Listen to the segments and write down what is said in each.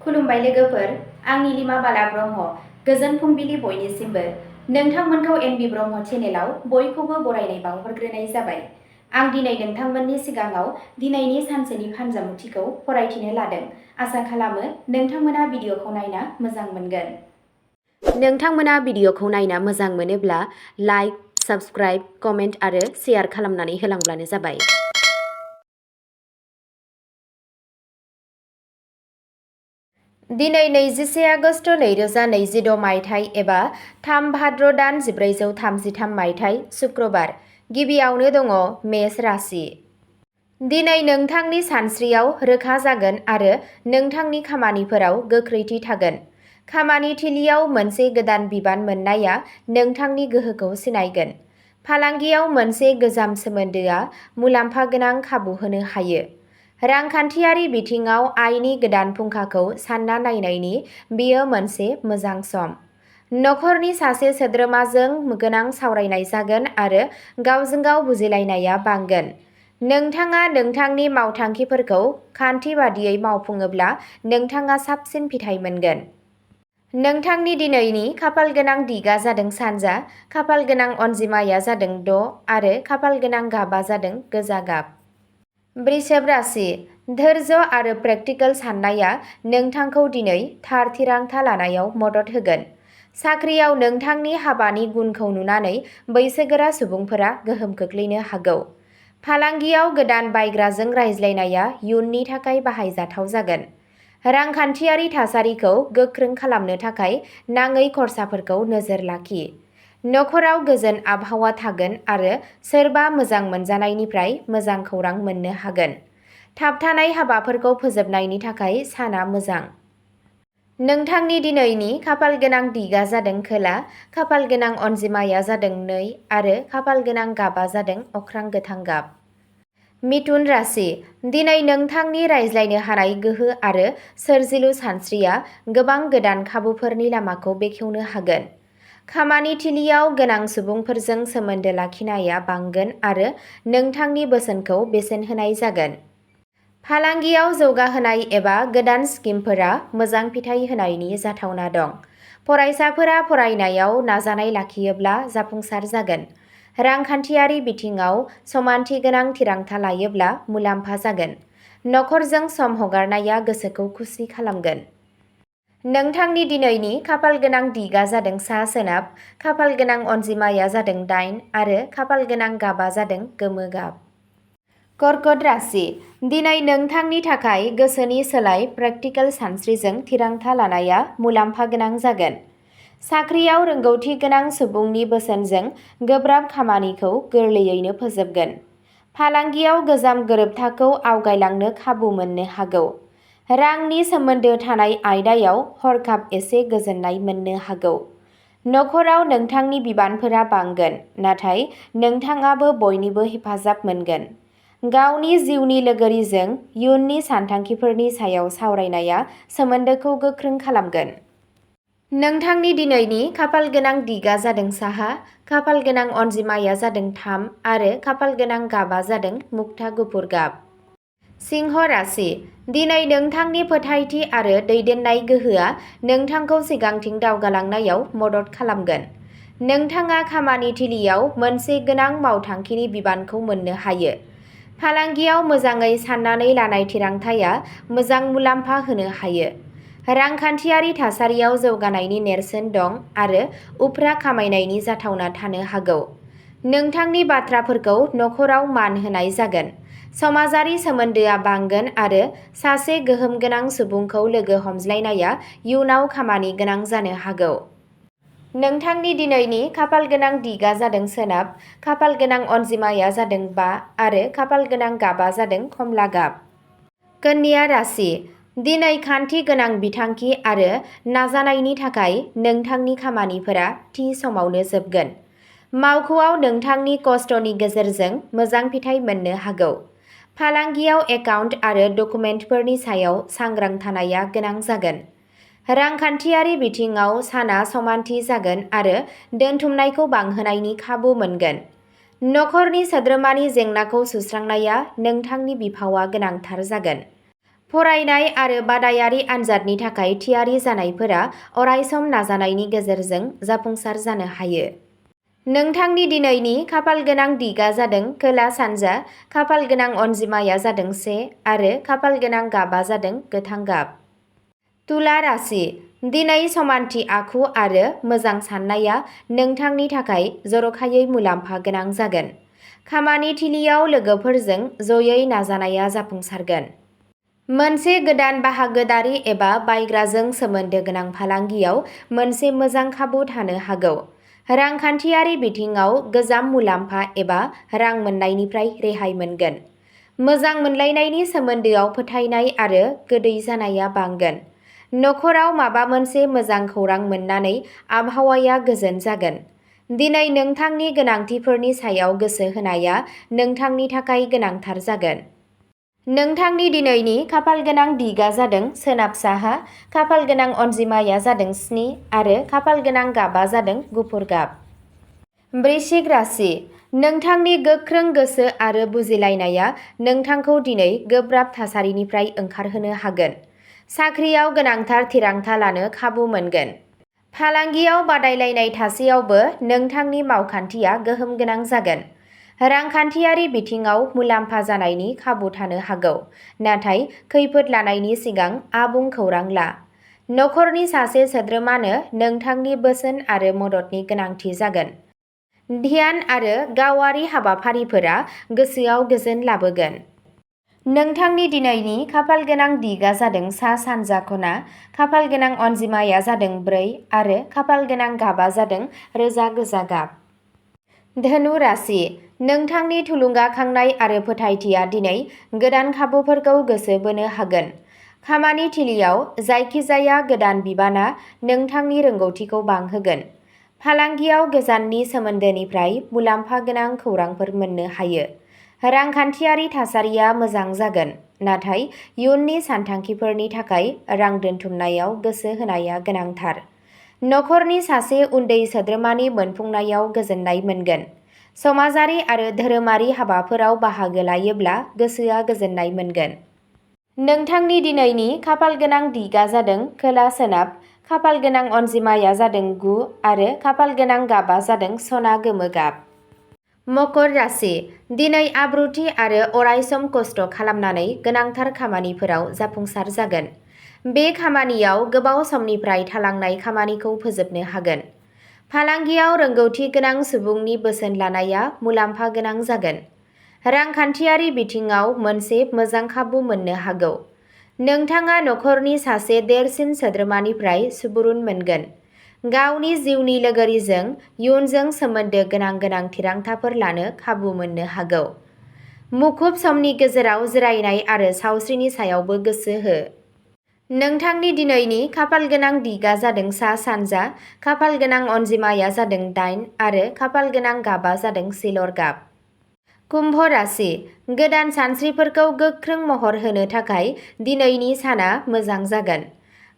खुलुमबाय लोगोफोर, आं नीलिमा बाला ब्रह्म। गोजोन फुंबिलि बयनिसिमबो। नोंथांमोनखौ एनबि ब्रह्म चेनेलाव बयखौबो बरायनाय बावहरग्रोनाय जाबाय। आं दिनै नोंथांमोननि सिगाङाव दिनैनि सानसेनि फानजामुथिखौ फरायथिनो लादों। आसा खालामो नोंथांमोना भिडिअखौ नायना मोजां मोनगोन। नोंथांमोना भिडिअखौ नायना मोजां मोनोब्ला लाइक, साबस्क्राइब, कमेन्ट आरो शेयार खालामनानै होलांब्लानो जाबाय। दिनै 21 आगस्ट 2026 मायथाइ एबा 3 भाद्र दान 1433 मायथाइ शुक्रबार। गिबियावनो दङ मेष राशि। दिनै नोंथांनि सानस्रियाव रोखा जागोन आरो नोंथांनि खामानिफोराव गोख्रैथि थागोन। खामानि थिलियाव मोनसे गोदान बिबान मोननाया नोंथांनि गोहोखौ सिनायगोन। फालांगियाव मोनसे गोजाम सोमोन्दोआ मुलाम्फा गोनां खाबु होनो हायो। रांखान्थियारि बिथिङाव आयनि गोदान फुंखाखौ सानना नायनायनि बेयो मोनसे मोजां सम। नखरनि सासे सोद्रोमाजों गोनां सावरायनाय जागोन आरो गावजों गाव बुजिलायनाया बांगोन। नोंथाङा नोंथांनि मावथांखिफोरखौ खान्थि बादियै मावफुङोब्ला नोंथाङा साबसिन फिथाय मोनगोन। नोंथांनि दिनैनि खाफाल गोनां दिगा जादों सानजा, खाफाल गोनां अनजिमाया जादों 6 आरो खाफाल गोनां गाबा जादों गोजा गाब। वृषभ राशि। धैर्य आरो प्रेक्टिकल साननाया नोंथांखौ दिनै थार थिरांथा लानायाव मदद होगोन। साख्रियाव नोंथांनि हाबानि गुनखौ नुनानै बैसोगोरा सुबुंफोरा गोहोम खोख्लैनो हागौ। फालांगियाव गोदान बायग्राजों रायज्लायनाया इयुननि थाखाय बाहायजाथाव जागोन। रांखान्थियारि थासारिखौ गोख्रों खालामनो थाखाय नाङै खरसाफोरखौ नोजोर लाखि। नखराव गोजोन आबहावा थागोन आरो सोरबा मोजां मोनजानायनिफ्राय मोजां खौरां मोननो हागोन। थाबथानाय हाबाफोरखौ फोजोबनायनि थाखाय साना मोजां। नोंथांनि दिनैनि खाफाल गोनां दिगा जादों खोला, खाफाल गोनां अनजिमाया जादों 2 आरो खाफाल गोनां गाबा जादों अख्रां गोथां गाब। मिथुन राशि। दिनै नोंथांनि रायज्लायनो हानाय गोहो आरो सोरजिलु सानस्रिया गोबां गोदान खाबुफोरनि लामाखौ बेखेवनो हागोन। खामानि थिलियाव गोनां सुबुंफोरजों सोमोन्दो लाखिनाया बांगोन आरो नोंथांनि बोसोनखौ बेसेन होनाय जागोन। फालांगियाव जौगाहोनाय एबा गोदान स्किमफोरा मोजां फिथाय होनायनि जाथावना दं। फरायसाफोरा फरायनायाव नाजानाय लाखियोब्ला जाफुंसार जागोन। रांखान्थियारि बिथिङाव समानथि गोनां थिरांथा लायोब्ला मुलाम्फा जागोन। नखरजों सम हगारनाया गोसोखौ खुसि खालामगोन। नोंथांनि दिनैनि खाफाल गोनां दिगा जादों सा सोनाब, खाफाल गोनां अनजिमाया जादों 8 आरो खाफाल गोनां गाबा जादों गोमो गाब। कर्कट राशि। दिनै नोंथांनि थाखाय गोसोनि सोलाय प्रेक्टिकल सानस्रिजों थिरांथा लानाया मुलाम्फा गोनां जागोन। साख्रियाव रोंगौथि गोनां सुबुंनि बोसोनजों गोब्राब खामानिखौ गोरलैयैनो फोजोबगोन। फालांगियाव गोजाम गोरोबथाखौ आवगायलांनो खाबु मोननो हागौ। रांनि सोमोन्दो थानाय आयदायाव हरखाब एसे गोजोननाय मोननो हागौ। नखराव नोंथांनि बिबानफोरा बांगोन, नाथाय नोंथाङाबो बयनिबो हेफाजाब मोनगोन। गावनि जिउनि लोगोरिजों इयुननि सानथांखिफोरनि सायाव सावरायनाया सोमोन्दोखौ गोख्रों खालामगोन। नोंथांनि दिनैनि खाफाल गोनां दिगा जादों साहा, खाफाल गोनां अनजिमाया जादों 3 आरो खाफाल गोनां गाबा जादों मुक्ता गुफुर गाब। सिंह राशि। दिनै नोंथांनि फोथायथि आरो दैदेननाय गोहोआ नोंथांखौ सिगांथिं दावगालांनायाव मदद खालामगोन। नोंथाङा खामानि थिलियाव मोनसे गोनां मावथांखिनि बिबानखौ मोननो हायो। फालांगियाव मोजाङै साननानै लानाय थिरांथाया मोजां मुलाम्फा होनो हायो। रांखान्थियारि थासारियाव जौगानायनि नेरसोन दं आरो उफ्रा खामायनायनि जाथावना थानो हागौ। नोंथांनि बाथ्राफोरखौ नखराव मान होनाय जागोन। समाजारि सोमोन्दोआ बांगोन आरो सासे गोहोम गोनां सुबुंखौ लोगो हमज्लायनाया इयुनाव खामानि गोनां जानो हागौ। नोंथांनि दिनैनि खाफाल गोनां दिगा जादों सोनाब, खाफाल गोनां अनजिमाया जादों 5 आरो खाफाल गोनां गाबा जादों खमला गाब। कन्या राशि। दिनै खान्थि गोनां बिथांखि आरो नाजानायनि थाखाय नोंथांनि खामानिफोरा थि समावनो जोबगोन। मावख'आव नोंथांनि खस्थ'नि गेजेरजों मोजां फिथाय मोननो हागौ। फालांगियाव एकाउन्ट आरो डकुमेन्टफोरनि सायाव सांग्रां थानाया गोनां जागोन। रांखान्थियारि बिथिङाव साना समानथि जागोन आरो दोनथुमनायखौ बांहोनायनि खाबु मोनगोन। नखरनि सोद्रोमानि जेंनाखौ सुस्रांनाया नोंथांनि बिफावआ गोनांथार जागोन। फरायनाय आरो बादायारि आनजादनि थाखाय थियारि जानायफोरा अरायसम नाजानायनि गेजेरजों जाफुंसार जानो हायो। नोंथांनि दिनैनि खाफालगोनां दिगा जादों खोला सानजा, खाफालगोनां अनजिमाया जादों 1 आरो खाफालगोनां गाबा जादों गोथां गाब। तुला राशि। दिनै समानथि आखु आरो मोजां साननाया नोंथांनि थाखाय जर'खायै मुलाम्फा गोनां जागोन। खामानि थिलियाव लोगोफोरजों जयै नाजानाया जाफुंसारगोन। मोनसे गोदान बाहागोदारि एबा बायग्राजों सोमोन्दो गोनां फालांगियाव मोनसे मोजां खाबु थानो हागौ। रांखान्थियारि बिथिङाव गोजाम मुलाम्फा एबा रां मोननायनिफ्राय रेहाय मोनगोन। मोजां मोनलायनायनि सोमोन्दोआव फोथायनाय आरो गोदै जानाया बांगोन। नखराव माबा मोनसे मोजां खौरां मोननानै आबहावाया गोजोन जागोन। दिनै नोंथांनि गोनांथिफोरनि सायाव गोसो होनाया नोंथांनि थाखाय गोनांथार जागोन। नोंथांनि दिनैनि खाफालगोनां दिगा जादों सोनाब साहा, खाफालगोनां अनजिमाया जादों 7 आरो खाफालगोनां गाबा जादों गुफुर गाब। वृश्चिक राशि। नोंथांनि गोख्रों गोसो आरो बुजिलायनाया नोंथांखौ दिनै गोब्राब थासारिनिफ्राय ओंखारहोनो हागोन। साख्रियाव गोनांथार थिरांथा लानो खाबु मोनगोन। फालांगियाव बादायलायनाय थासेयावबो नोंथांनि मावखान्थिया गोहोम गोनां जागोन। रांखान्थियारि बिथिङाव मुलाम्फा जानायनि खाबु थानो हागौ, नाथाय खैफोद लानायनि सिगां आबुं खौरां ला। नखरनि सासे सोद्रोमानो नोंथांनि बोसोन आरो मददनि गोनांथि जागोन। ध्यान आरो गावारि हाबाफारिफोरा गोसोआव गोजोन लाबोगोन। नोंथांनि दिनैनि खाफालगोनां दिगा जादों सा-सानजा खना, खाफालगोनां अनजिमाया जादों 4 आरो खाफालगोनां गाबा जादों रोजा गोजा गाब। धनु राशि। नोंथांनि थुलुंगाखांनाय आरो फोथायथिया दिनै गोदान खाबुफोरखौ गोसो बोनो हागोन। खामानि थिलियाव जायखिजाया गोदान बिबाना नोंथांनि रोंग'थिखौ बांहोगोन। फालांगियाव गोजाननि सोमोन्दोनिफ्राय मुलाम्फा गोनां खौरांफोर मोननो हायो। रांखान्थियारि थासारिया मोजां जागोन, नाथाय इयुननि सानथांखिफोरनि थाखाय रां दोनथुमनायाव गोसो होनाया गोनांथार। नखरनि सासे उन्दै सोद्रोमानि मोनफुंनायाव गोजोननाय मोनगोन। समाजारि आरो धोरोमारि हाबाफोराव बाहागो लायोब्ला गोसोआ गोजोननाय मोनगोन। नोंथांनि दिनैनि खाफालगोनां दिगा जादों खोला सोनाब, खाफालगोनां अनजिमाया जादों 9 आरो खाफालगोनां गाबा जादों सना गोमो गाब। मकर राशि। दिनै आब्रुथि आरो अरायसम खस्थ' खालामनानै गोनांथार खामानिफोराव जाफुंसार जागोन। बे खामानियाव गोबाव समनिफ्राय थालांनाय खामानिखौ फोजोबनो हागोन। फालांगियाव रोंगौथि गोनां सुबुंनि बोसोन लानाया मुलाम्फा गोनां जागोन। रांखान्थियारि बिथिङाव मोनसे मोजां खाबु मोननो हागौ। नोंथाङा नखरनि सासे देरसिन सोद्रोमानिफ्राय सुबुरुन मोनगोन। गावनि जिउनि लोगोरिजों इयुनजों सोमोन्दो गोनां थिरांथाफोर लानो खाबु मोननो हागौ। मुखुब समनि गेजेराव जिरायनाय आरो सावस्रिनि सायावबो गोसो हो। नोंथांनि दिनैनि खाफालगोनां दिगा जादों सा-सानजा, खाफालगोनां अनजिमाया जादों 8 आरो खाफालगोनां गाबा जादों सिलर गाब। कुम्भ राशि। गोदान सानस्रिफोरखौ गोख्रों महर होनो थाखाय दिनैनि साना मोजां जागोन।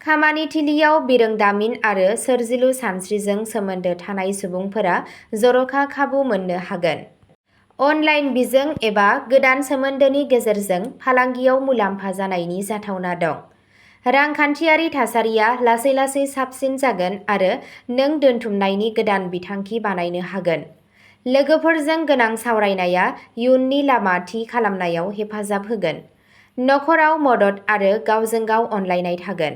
खामानि थिलियाव बिरोंदामिन आरो सोरजिलु सानस्रिजों सोमोन्दो थानाय सुबुंफोरा जर'खा खाबु मोननो हागोन। अनलाइन बिजों एबा गोदान सोमोन्दोनि गेजेरजों फालांगियाव मुलाम्फा जानायनि जाथावना दं। रांखान्थियारि थासारिया लासै साबसिन जागोन आरो नों दोनथुमनायनि गोदान बिथांखि बानायनो हागोन। लोगोफोरजों गोनां सावरायनाया इयुननि लामा थि खालामनायाव हेफाजाब होगोन। नखराव मदद आरो गावजों गाव अनलायनाय थागोन।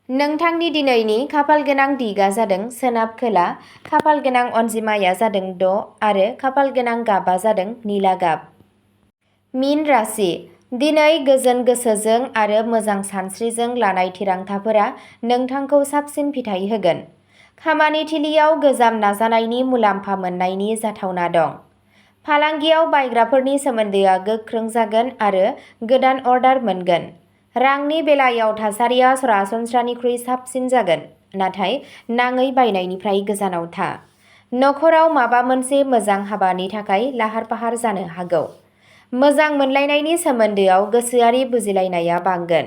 नोंथांनि दिनैनि खाफालगोनां दिगा जादों सोनाब खोला, खाफालगोनां अनजिमाया जादों 6 आरो खाफालगोनां गाबा जादों निला गाब। मीन राशि। दिनै गोजोन गोसोजों आरो मोजां सानस्रिजों लानाय थिरांथाफोरा नोंथांखौ साबसिन फिथाय होगोन। खामानि थिलियाव गोजाम नाजानायनि मुलाम्फा मोननायनि जाथावना दं। फालांगियाव बायग्राफोरनि सोमोन्दोआ गोख्रों जागोन आरो गोदान अर्डार मोनगोन। रांनि बेलायाव थासारिया सरासनस्रानिख्रुइ साबसिन जागोन, नाथाय नाङै बायनायनिफ्राय गोजानाव था। नखराव माबा मोनसे मोजां हाबानि थाखाय लाहार-फाहार जानो हागौ। मोजां मोनलायनायनि सोमोन्दोआव गोसोआरि बुजिलायनाया बांगोन।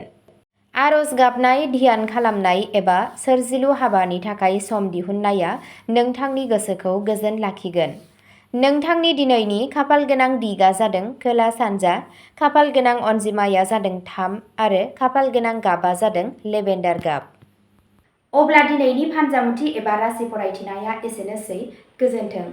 आरज गाबनाय, ध्यान खालामनाय एबा सोरजिलु हाबानि थाखाय सम दिहुननाया नोंथांनि गोसोखौ गोजोन लाखिगोन। नोंथांनि दिनैनि खाफालगोनां दिगा जादों खोला सानजा, खाफालगोनां अनजिमाया जादों 3 आरो खाफालगोनां गाबा जादों लेभेन्डार गाब। अब्ला दिनैनि फानजामुथि एबा राशि फरायथिनाया एसेनोसै। गोजोन्थों।